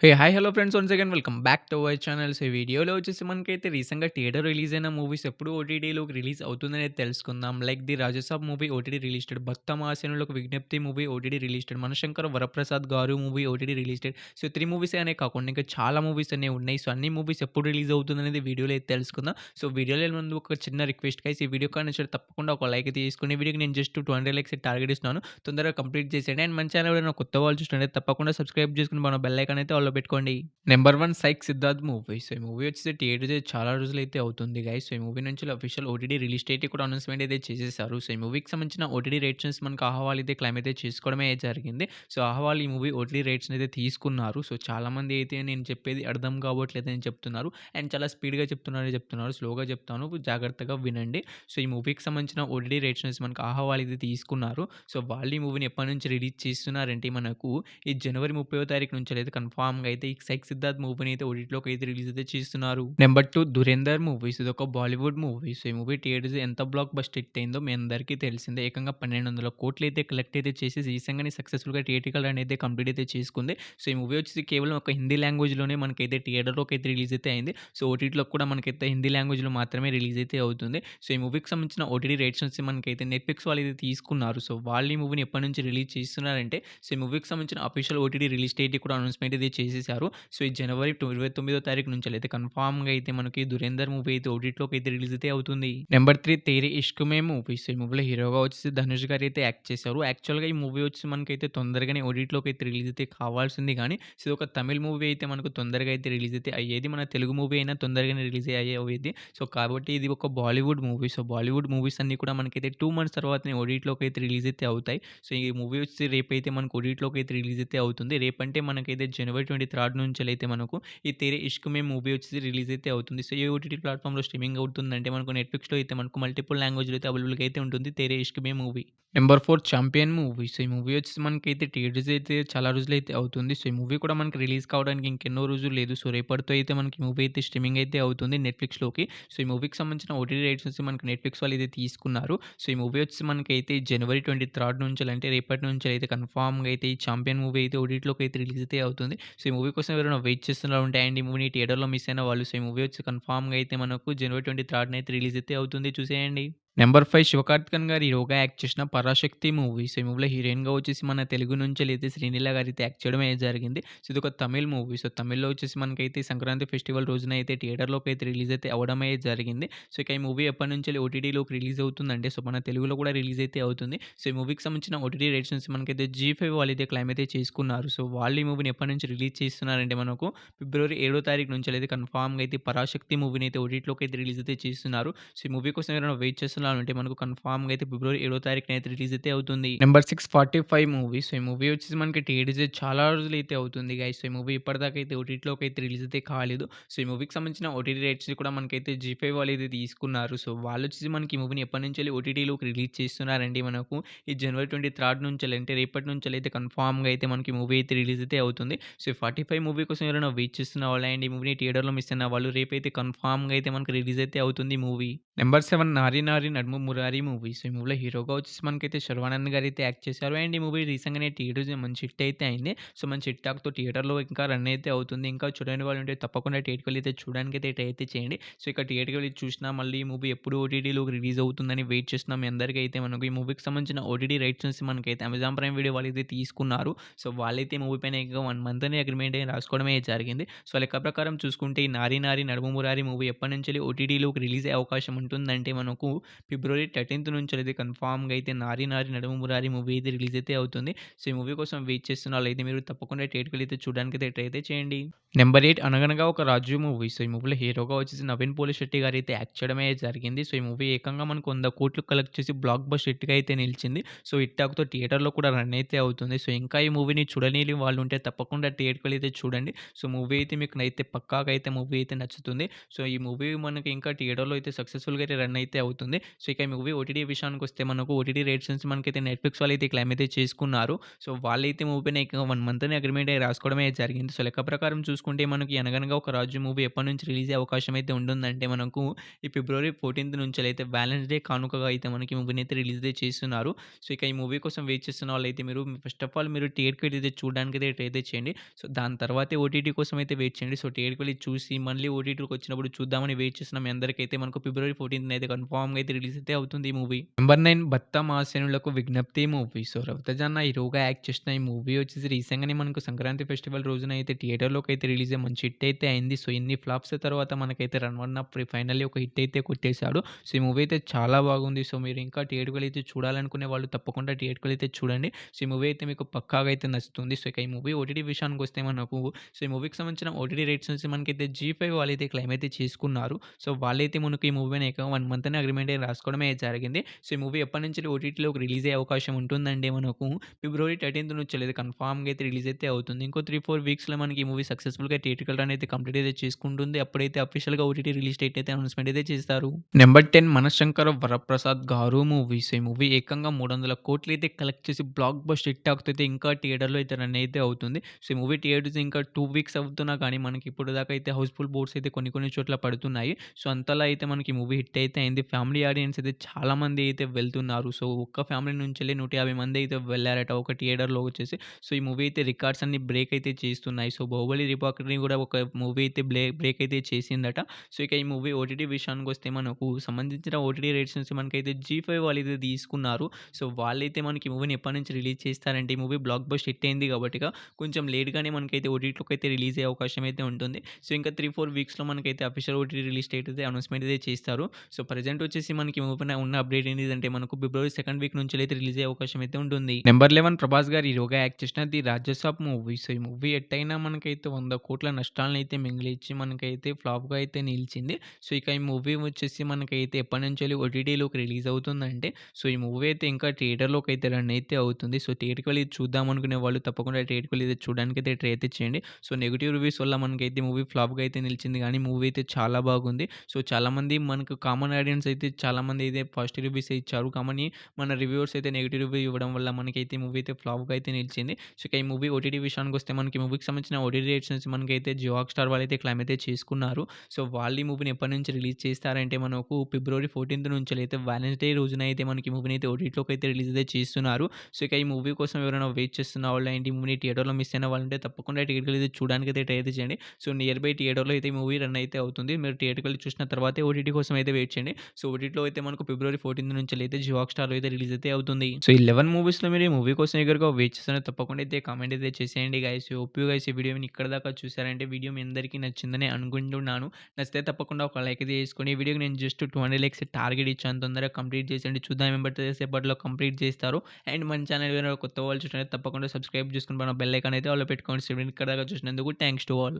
Hi hello friends once again welcome back to our channel. So, ఈ వీడియోలో వచ్చేసి మనకైతే రీసెంట్‌గా థియేటర్ రిలీజ్ అయిన మూవీస్ ఎప్పుడు ఓటీటీలోకి రిలీజ్ అవుతుందనేది తెలుసుకుందాం. Like 'the Rajasaab' movie OTT released, 'Bhakta Mahashayuniki Vignapti' movie OTT released, 'Manashankara Varaprasad' garu movie OTT released. So, 3 మూవీసే అనే కాకుండా ఇంకా చాలా మూవీస్ అనేవి ఉన్నాయి. సో, అన్ని మూవీస్ ఎప్పుడు రిలీజ్ అవుతుందనేది వీడియోలో అయితే తెలుసుకుందాం. సో, వీడియోలో వెళ్ళే ముందు ఒక చిన్న రిక్వెస్ట్ గైస్, ఈ వీడియో కానీ నచ్చితే తప్పకుండా ఒక లైక్ అయితే తీసుకొని, ఈ వీడియోకి నేను జస్ట్ 200 లైక్స్ టార్గెట్ ఇస్తున్నాను. తొందరగా కంప్లీట్ చేసేయండి. అండ్ మన ఛానల్ ఎవరైనా కొత్త వాళ్ళు చూస్తుంటే తప్పకుండా సబ్స్క్రైబ్ చేసుకొని మన బెల్ ఐకాన్ అయితే ఆల్‌లో పెట్టుకోండి. Number 1 'psych Siddharth' movie. So, ఈ మూవీ వచ్చేసి థియేటర్ చాలా రోజులైతే అవుతుంది గైస్. సో, ఈ మూవీ నుంచి అఫీషియల్ ఓటీటీ రిలీజ్ డేట్ కూడా అనౌన్స్‌మెంట్ అయితే చేసేసారు. సో, ఈ మూవీకి సంబంధించిన ఓటీటీ రేట్స్ మనకు ఆహవాల్ అయితే క్లెయిమ్ అయితే చేసుకోవడమే జరిగింది. సో, ఆహవాల్ ఈ మూవీ ఓటీటీ రేట్స్‌ని అయితే తీసుకున్నారు. సో, చాలామంది అయితే నేను చెప్పేది అర్థం కావట్లేదని చెప్తున్నారు. అండ్ చాలా స్పీడ్‌గా చెప్తున్నారని చెప్తున్నారు. స్లోగా చెప్తాను, జాగ్రత్తగా వినండి. సో, ఈ మూవీకి సంబంధించిన ఓటీటీ రేట్స్ నుంచి మనకు ఆహవాల్ అయితే తీసుకున్నారు. సో, వాళ్ళు ఈ మూవీని ఎప్పటి నుంచి రిలీజ్ చేస్తున్నారంటే మనకు ఈ జనవరి 30వ తారీఖు నుంచి అయితే కన్ఫర్మ్‌గా అయితే ఈ 'సైక్ సిద్ధార్థ్' మూవీని అయితే ఓటీటీలోకి అయితే రిలీజ్ అయితే చేస్తున్నారు. Number 2 'Dhurandhar' movies. ఇదొక బాలీవుడ్ మూవీ. సో, ఈ మూవీ థియేటర్స్ ఎంత బ్లాక్ బస్టర్ హిట్ అయిందో మీ అందరికీ తెలిసిందే. ఏకంగా 1,200 కోట్లు అయితే కలెక్ట్ అయితే చేసి రీసెంట్‌గానే సక్సెస్‌ఫుల్‌గా థియేట్రికల్ రన్ అయితే కంప్లీట్ అయితే చేసుకుంది. సో, ఈ మూవీ వచ్చేసి కేవలం ఒక హిందీ లాంగ్వేజ్‌లోనే మనకైతే థియేటర్‌లోకి అయితే రిలీజ్ అయితే అయింది. సో, ఓటీటీలో కూడా మనకైతే హిందీ లాంగ్వేజ్‌లో మాత్రమే రిలీజ్ అయితే అవుతుంది. సో, ఈ మూవీకి సంబంధించిన ఓటీటీ రేట్స్ వచ్చి మనకైతే నెట్‌ఫ్లిక్స్ వాళ్ళు అయితే తీసుకున్నారు. సో, వాళ్ళు ఈ మూవీని ఎప్పటి నుంచి రిలీజ్ చేస్తున్నారంటే, సో, ఈ మూవీకి సంబంధించిన అఫీషియల్ ఓటీటీ రిలీజ్ డేట్ కూడా అనౌన్స్‌మెంట్ అయితే చేసేసారు. సో, ఈ జనవరి 29వ తారీఖు నుంచెల్లయితే కన్ఫర్మ్‌గా అయితే మనకి 'ధురేందర్' మూవీ అయితే ఓటీటీలోకి అయితే రిలీజ్ అయితే అవుతుంది. నెంబర్ 3 'తేరీ ఇష్క్ మే' మూవీ. సో, ఈ మూవీలో హీరోగా వచ్చేసి ధనుష్ గారు అయితే యాక్ట్ చేశారు. యాక్చువల్‌గా ఈ మూవీ వచ్చి మనకైతే తొందరగానే ఓటీటీలోకి అయితే రిలీజ్ అయితే కావాల్సింది గానీ, సో, ఇది ఒక తమిళ్ మూవీ అయితే మనకు తొందరగా అయితే రిలీజ్ అయితే అయ్యేది. మన తెలుగు మూవీ అయినా తొందరగానే రిలీజ్ అయ్యేది. సో, కాబట్టి ఇది ఒక Bollywood movie. So, Bollywood movies అన్నీ కూడా మనకైతే 2 మంత్స్ తర్వాతనే ఓటీటీలోకి అయితే రిలీజ్ అయితే అవుతాయి. సో, ఈ మూవీ వచ్చి రేపైతే మనకు ఓటీటీలోకి అయితే రిలీజ్ అయితే అవుతుంది. రేపంటే మనకైతే జనవరి 23 నుంచెలైతే మనకు ఈ 'తేరే ఇష్క్ మే' మూవీ వచ్చేసి రిలీజ్ అయితే అవుతుంది. సో, ఏ ఓటీటీ ప్లాట్‌ఫామ్‌లో స్ట్రీమింగ్ అవుతుందంటే మనకు నెట్‌ఫ్లిక్స్‌లో అయితే మనకు మల్టిపుల్ లాంగ్వేజ్‌లో అయితే అవైలబుల్‌గా అయితే ఉంటుంది 'Tere Ishk Mein' movie. Number 4 champion movie. So, ఈ మూవీ వచ్చేసి మనకైతే థియేటర్స్ అయితే చాలా రోజులైతే అవుతుంది. సో, ఈ మూవీ కూడా మనకి రిలీజ్ కావడానికి ఇంకెన్నో రోజులు లేదు. సో, రేపటితో అయితే మనకి మూవీ అయితే స్ట్రీమింగ్ అయితే అవుతుంది నెట్‌ఫ్లిక్స్‌లోకి. సో, ఈ మూవీకి సంబంధించిన ఓటీటీ రైట్స్ వచ్చి మనకి నెట్‌ఫ్లిక్స్ వాళ్ళు అయితే తీసుకున్నారు. సో, ఈ మూవీ వచ్చేసి మనకైతే జనవరి 23 నుంచెలంటే రేపటి నుంచెలైతే కన్ఫర్మ్‌గా అయితే ఈ ఛాంపియన్ మూవీ అయితే ఓటీటీలోకి అయితే రిలీజ్ అయితే అవుతుంది. సో, ఈ మూవీ కోసం ఎవరైనా వెయిట్ చేస్తున్న ఉంటే అండ్ ఈ మూవీని థియేటర్‌లో మిస్ అయిన వాళ్ళు, సో, ఈ మూవీ వచ్చి కన్ఫర్మ్‌గా అయితే మనకు జనవరి 23 అయితే రిలీజ్ అయితే అవుతుంది. చూసేయండి. నెంబర్ 5 శివకార్తికేయన్ గారు హీరోగా యాక్ట్ చేసిన 'పరాశక్తి' మూవీ. సో, ఈ మూవీలో హీరోయిన్‌గా వచ్చేసి మన తెలుగు నుంచెలైతే శ్రీలీల గారైతే యాక్ట్ చేయడమే జరిగింది. సో, ఇదొక తమిళ్ మూవీ. సో, తమిళ్‌లో వచ్చేసి మనకైతే సంక్రాంతి ఫెస్టివల్ రోజున అయితే థియేటర్‌లోకి అయితే రిలీజ్ అయితే అవ్వడమే జరిగింది. సో, ఇక ఈ మూవీ ఎప్పటినుంచెల్లి ఓటీటీలోకి రిలీజ్ అవుతుందంటే, సో, మన తెలుగులో కూడా రిలీజ్ అయితే అవుతుంది. సో, ఈ మూవీకి సంబంధించిన ఓటీటీ రైట్స్ నుంచి మనకైతే జీ5 వాళ్ళైతే క్లెయిమ్ అయితే చేసుకున్నారు. సో, వాళ్ళు ఈ మూవీని ఎప్పటి నుంచి రిలీజ్ చేస్తున్నారంటే మనకు ఫిబ్రవరి 7వ తారీఖు నుంచెలైతే కన్ఫర్మ్‌గా అయితే 'పరాశక్తి' మూవీని అయితే ఓటీటీలోకి అయితే రిలీజ్ అయితే చేస్తున్నారు. సో, ఈ మూవీ కోసం ఎవరైనా వెయిట్ చేస్తున్నారంటే మనకు కన్ఫర్మ్‌గా అయితే ఫిబ్రవరి 7వ తారీఖున అయితే రిలీజ్ అయితే అవుతుంది. Number 6 45 movie. సో, ఈ మూవీ వచ్చేసి మనకి థియేటర్స్ చాలా రోజులైతే అవుతుంది గైస్. సో, ఈ మూవీ ఇప్పటిదాకా అయితే ఓటీటీలోకి అయితే రిలీజ్ అయితే కాలేదు. సో, ఈ మూవీకి సంబంధించిన ఓటీటీ రైట్స్‌ని కూడా మనకైతే జీ5 వాళ్ళు అయితే తీసుకున్నారు. సో, వాళ్ళొచ్చేసి మనకి ఈ మూవీని ఎప్పటినుంచెల్లి ఓటీటీలోకి రిలీజ్ చేస్తున్నారంటే మనకు ఈ జనవరి 23 నుంచెల్లి అంటే రేపటి నుంచెల్లి అయితే కన్ఫర్మ్‌గా అయితే మనకి మూవీ అయితే రిలీజ్ అయితే అవుతుంది. సో, 45 మూవీ కోసం ఎవరైనా వెయిట్ చేస్తున్న వాళ్ళు అండ్ ఈ మూవీని థియేటర్‌లో మిస్ అయిన వాళ్ళు రేపైతే కన్ఫర్మ్‌గా అయితే మనకు రిలీజ్ అయితే అవుతుంది మూవీ. నెంబర్ 7 'నారి నారి నడుమ మురారి' మూవీ. సో, ఈ మూవీలో హీరోగా వచ్చేసి మనకైతే శర్వానంద్ గారైతే యాక్ట్ చేశారు. అండ్ ఈ మూవీ రీసెంట్‌గానే థియేటర్స్ మంచి హిట్ అయితే అయింది. సో, మంచి హిట్ టాక్‌తో థియేటర్‌లో ఇంకా రన్ అయితే అవుతుంది. ఇంకా చూడని వాళ్ళు ఉంటే తప్పకుండా థియేటర్‌కి వెళ్లి అయితే చూడడానికైతే ట్రై అయితే చేయండి. సో, ఇక థియేటర్‌కి వెళ్లి చూసినా మళ్ళీ ఈ మూవీ ఎప్పుడు ఓటీటీలోకి రిలీజ్ అవుతుందని వెయిట్ చేస్తున్న మీ అందరికీ అయితే మనకు ఈ మూవీకి సంబంధించిన ఓటీటీ రైట్స్ నుంచి మనకైతే అమెజాన్ ప్రైమ్ వీడియో వాళ్ళైతే తీసుకున్నారు. సో, వాళ్ళైతే ఈ మూవీ పైన ఇంకా 1 మంత్ అనే అగ్రీమెంట్ రాసుకోవడమే జరిగింది. సో, లెక్క ప్రకారం చూసుకుంటే ఈ 'నారి నారి నడుమ మురారి' మూవీ ఎప్పటినుంచెల్లి ఓటీటీలోకి రిలీజ్ అయ్యే అవకాశం ఉంటుందంటే మనకు ఫిబ్రవరి 13 నుంచెల్లి కన్ఫర్మ్‌గా అయితే 'నారి నారి నడుమ మురారి' మూవీ అయితే రిలీజ్ అయితే అవుతుంది. సో, ఈ మూవీ కోసం వెయిట్ చేస్తున్న వాళ్ళైతే మీరు తప్పకుండా థియేటర్‌కి వెళ్లి అయితే చూడడానికైతే ట్రై అయితే చేయండి. నెంబర్ 8 'అనగనగా ఒక రాజు' మూవీ. సో, ఈ మూవీలో హీరోగా వచ్చేసి నవీన్ పోలిశెట్టి గారైతే యాక్ట్ చేయడమే జరిగింది. సో, ఈ మూవీ ఏకంగా మనకు 100 కోట్లు కలెక్ట్ చేసి బ్లాక్ బస్టర్ హిట్‌గా అయితే నిలిచింది. సో, హిట్ టాక్‌తో థియేటర్‌లో కూడా రన్ అయితే అవుతుంది. సో, ఇంకా ఈ మూవీని చూడని వాళ్ళు ఉంటే తప్పకుండా థియేటర్‌కి వెళ్లి అయితే చూడండి. సో, మూవీ అయితే మీకు నైతే పక్కాగా అయితే మూవీ అయితే నచ్చుతుంది. సో, ఈ మూవీ మనకి ఇంకా థియేటర్‌లో అయితే సక్సెస్‌ఫుల్‌గా అయితే రన్ అయితే అవుతుంది. సో, ఇక ఈ మూవీ ఓటీటీ విషయానికొస్తే మనకు ఓటీటీ రేట్స్ నుంచి మనకైతే నెట్‌ఫ్లిక్స్ వాళ్ళైతే క్లెయిమ్ అయితే చేసుకున్నారు. సో, వాళ్ళైతే మూవీ పైన ఏకంగా 1 మంత్ అగ్రీమెంట్ రాసుకోవడమే జరిగింది. సో, లెక్క ప్రకారం చూసుకుంటే మనకి 'అనగనగా ఒక రాజు' మూవీ ఎప్పటినుంచి రిలీజ్ అయ్యే అవకాశం అయితే ఉంటుందంటే మనకు ఈ ఫిబ్రవరి 14 నుంచెలైతే వాలెంటైన్స్ డే కానుకగా అయితే మనకి ఈ మూవీని అయితే రిలీజ్ అయితే చేస్తున్నారు. సో, ఇక ఈ మూవీ కోసం వెయిట్ చేస్తున్న వాళ్ళైతే మీరు ఫస్ట్ ఆఫ్ ఆల్ మీరు థియేటర్‌కి వెళ్లి చూడడానికైతే ట్రై అయితే చేయండి. సో, దాని తర్వాతే ఓటీటీ కోసం అయితే వెయిట్ చేయండి. సో, థియేటర్‌కి వెళ్లి చూసి మళ్ళీ ఓటీటీకి వచ్చినప్పుడు చూద్దామని వెయిట్ చేస్తున్న మీ అందరికైతే మనకు ఫిబ్రవరి 14 అయితే కన్ఫర్మ్‌గా అయితే రిలీజ్ అయితే అవుతుంది ఈ మూవీ. నంబర్ 9 భక్తమాసెనులకు విజ్ఞప్తి మూవీ. సో, రవితేజ హీరోగా యాక్ట్ చేసిన ఈ మూవీ వచ్చేసి రీసెంట్‌గానే మనకు సంక్రాంతి ఫెస్టివల్ రోజున అయితే థియేటర్‌లోకి అయితే రిలీజ్ అయ్యి మంచి హిట్ అయితే అయింది. సో, ఇన్ని ఫ్లాప్స్ తర్వాత మనకైతే 'రన్ ఫైనల్లీ ఒక హిట్ అయితే కొట్టేసాడు. సో, ఈ మూవీ అయితే చాలా బాగుంది. సో, మీరు ఇంకా థియేటర్‌కి వెళ్లి అయితే చూడాలనుకునే వాళ్ళు తప్పకుండా థియేటర్‌కి వెళ్లి అయితే చూడండి. సో, ఈ మూవీ అయితే మీకు పక్కాగా అయితే నచ్చుతుంది. సో, ఇక ఈ మూవీ ఓటీటీ విషయానికొస్తే మనకు సో, ఈ మూవీకి సంబంధించిన ఓటీటీ రేట్స్ నుంచి మనకైతే జీ5 వాళ్ళైతే క్లెయిమ్ అయితే చేసుకున్నారు. సో, వాళ్ళైతే మనకు ఈ మూవీని ఏకంగా 1 మంత్ అని అగ్రీమెంట్ రాసుకోవడమే జరిగింది. సో, ఈ మూవీ ఎప్పటినుంచి ఓటీటీలోకి రిలీజ్ అయ్యే అవకాశం ఉంటుందంటే మనకు ఫిబ్రవరి 13 నుంచి లేదా కన్ఫర్మ్‌గా అయితే రిలీజ్ అయితే అవుతుంది. ఇంకో 3, 4 వీక్స్‌లో మనకి ఈ మూవీ సక్సెస్‌ఫుల్‌గా థియేట్రికల్ రన్ అయితే కంప్లీట్ అయితే చేసుకుంటుంది. అప్పుడైతే అఫీషియల్‌గా ఓటీటీ రిలీజ్ డేట్ అయితే అనౌన్స్‌మెంట్ అయితే చేస్తారు. Number 10 మనశంకర Varaprasad garu movie. So, ఈ మూవీ ఏకంగా 300,00,00,000 అయితే కలెక్ట్ చేసి బ్లాక్ బస్టర్ హిట్ టాక్‌తో అయితే ఇంకా థియేటర్‌లో అయితే రన్ అయితే అవుతుంది. సో, ఈ మూవీ థియేటర్స్ ఇంకా 2 వీక్స్ అవుతున్నా కానీ మనకి ఇప్పటిదాకా అయితే హౌస్‌ఫుల్ బోర్డ్స్ అయితే కొన్ని చోట్ల పడుతున్నాయి. సో, అంతలా అయితే మనకి మూవీ హిట్ అయితే అయింది. ఫ్యామిలీ ఆడియన్స్ అయితే చాలా మంది అయితే వెళ్తున్నారు. సో, ఒక్క ఫ్యామిలీ నుంచెల్లి 150 మంది అయితే వెళ్లారట ఒక థియేటర్‌లో వచ్చేసి. సో, ఈ మూవీ అయితే రికార్డ్స్ అన్ని బ్రేక్ అయితే చేస్తున్నాయి. సో, 'బాహుబలి' రికార్డ్‌ని కూడా ఒక మూవీ అయితే బ్రేక్ అయితే చేసిందట. సో, ఇక ఈ మూవీ ఓటీటీ విషయానికొస్తే మనకు సంబంధించిన ఓటీటీ రేట్స్ నుంచి మనకైతే జీ5 వాళ్ళైతే తీసుకున్నారు. సో, వాళ్ళైతే మనకి మూవీని ఎప్పటినుంచి రిలీజ్ చేస్తారంటే ఈ మూవీ బ్లాక్ బస్టర్ హిట్ అయింది కాబట్టిగా కొంచెం లేట్‌గానే మనకైతే ఓటీటీలోకి అయితే రిలీజ్ అయ్యే అవకాశం అయితే ఉంటుంది. సో, ఇంకా 3, 4 వీక్స్‌లో మనకైతే అఫీషియల్ ఓటీటీ రిలీజ్ డేట్ అయితే అనౌన్స్‌మెంట్ అయితే చేస్తారు. సో, ప్రెజెంట్ వచ్చేసి మనకి మూవీ పైన ఉన్న అప్డేట్ ఏంటిదంటే మనకు ఫిబ్రవరి సెకండ్ వీక్ నుంచెలైతే రిలీజ్ అయ్యే అవకాశం అయితే ఉంటుంది. నెంబర్ 11 ప్రభాస్ గారు హీరోగా యాక్ట్ చేసిన 'ది రాజసాబ్' మూవీ. సో, ఈ మూవీ ఎట్టైనా మనకైతే 100,00,00,000 నష్టాలనైతే మిగిలిచ్చి మనకైతే ఫ్లాప్‌గా అయితే నిలిచింది. సో, ఇక ఈ మూవీ వచ్చేసి మనకైతే ఎప్పటినుంచెల్లి ఓటీటీలోకి రిలీజ్ అవుతుందంటే సో, ఈ మూవీ అయితే ఇంకా థియేటర్‌లోకి అయితే రన్ అయితే అవుతుంది. సో, థియేటర్‌కి వెళ్లి చూద్దాం అనుకునే వాళ్ళు తప్పకుండా థియేటర్‌కి వెళ్లి అయితే చూడడానికైతే ట్రై అయితే చేయండి. సో, నెగెటివ్ రివ్యూస్ వల్ల మనకైతే మూవీ ఫ్లాప్‌గా అయితే నిలిచింది గానీ మూవీ అయితే చాలా బాగుంది. సో, చాలామంది మనకు కామన్ ఆడియన్స్ అయితే చాలామంది అయితే పాజిటివ్ రివ్యూసే ఇచ్చారు. కానీ మన రివ్యూవర్స్ అయితే నెగెటివ్ రివ్యూ ఇవ్వడం వల్ల మనకైతే మూవీ అయితే ఫ్లాప్‌గా అయితే నిలిచింది. సో, ఇక ఈ మూవీ ఓటీటీ విషయానికొస్తే మనకి మూవీకి సంబంధించిన ఓటీటీ రేట్స్ నుంచి మనకైతే జియో హాట్‌స్టార్ వాళ్ళైతే క్లెయిమ్ అయితే చేసుకున్నారు. సో, వాళ్ళు ఈ మూవీని ఎప్పటినుంచి రిలీజ్ చేస్తారంటే మనకు ఫిబ్రవరి 14 నుంచెలైతే వాలెంటైన్స్ డే రోజున అయితే మనకి మూవీని అయితే ఓటీటీలోకి అయితే రిలీజ్ అయితే చేస్తున్నారు. సో, ఇక ఈ మూవీ కోసం ఎవరైనా వెయిట్ చేస్తున్న వాళ్ళు ఏంటి ఈ మూవీని థియేటర్‌లో మిస్ అయిన వాళ్ళుంటే తప్పకుండా థియేటర్‌కి వెళ్లి చూడడానికైతే ట్రై అయితే చేయండి. సో, నియర్ బై థియేటర్‌లో అయితే ఈ మూవీ రన్ అయితే అవుతుంది. మీరు థియేటర్‌కి వెళ్లి చూసిన తర్వాతే ఓటీటీ కోసం అయితే వెయిట్ చేయండి. సో, ఓటీటీలో అయితే మనకు ఫిబ్రవరి 14 నుంచెలైతే జియో హాట్‌స్టార్‌లో అయితే రిలీజ్ అయితే అవుతుంది. సో, ఈ 11 మూవీస్‌లో మీరు ఈ మూవీ కోసం ఎగరుగా వెయిట్ చేస్తున్న తప్పకుండా అయితే కామెంట్ అయితే చేసేయండి గైస్. హోప్ యూ గైస్ ఈ వీడియోని ఇక్కడి దాకా చూసారంటే వీడియో మీ అందరికీ నచ్చిందని అనుకుంటున్నాను. నచ్చితే తప్పకుండా ఒక లైక్ అయితే చేసుకొని ఈ వీడియోకి నేను జస్ట్ 200 లైక్స్ టార్గెట్ ఇచ్చాను. తొందరగా కంప్లీట్ చేసేయండి. చూద్దాం ఏం పడుతదో సేపట్లో కంప్లీట్ చేస్తారు. అండ్ మన ఛానల్ ఎవరైనా కొత్త వాళ్ళు చూసినట్లయితే తప్పకుండా సబ్స్క్రైబ్ చేసుకొని పక్కన బెల్ ఐకాన్ అయితే ఆల్‌లో పెట్టుకోండి. సో, ఇక్కడ దాకా చూసినందుకు థాంక్స్ టు ఆల్.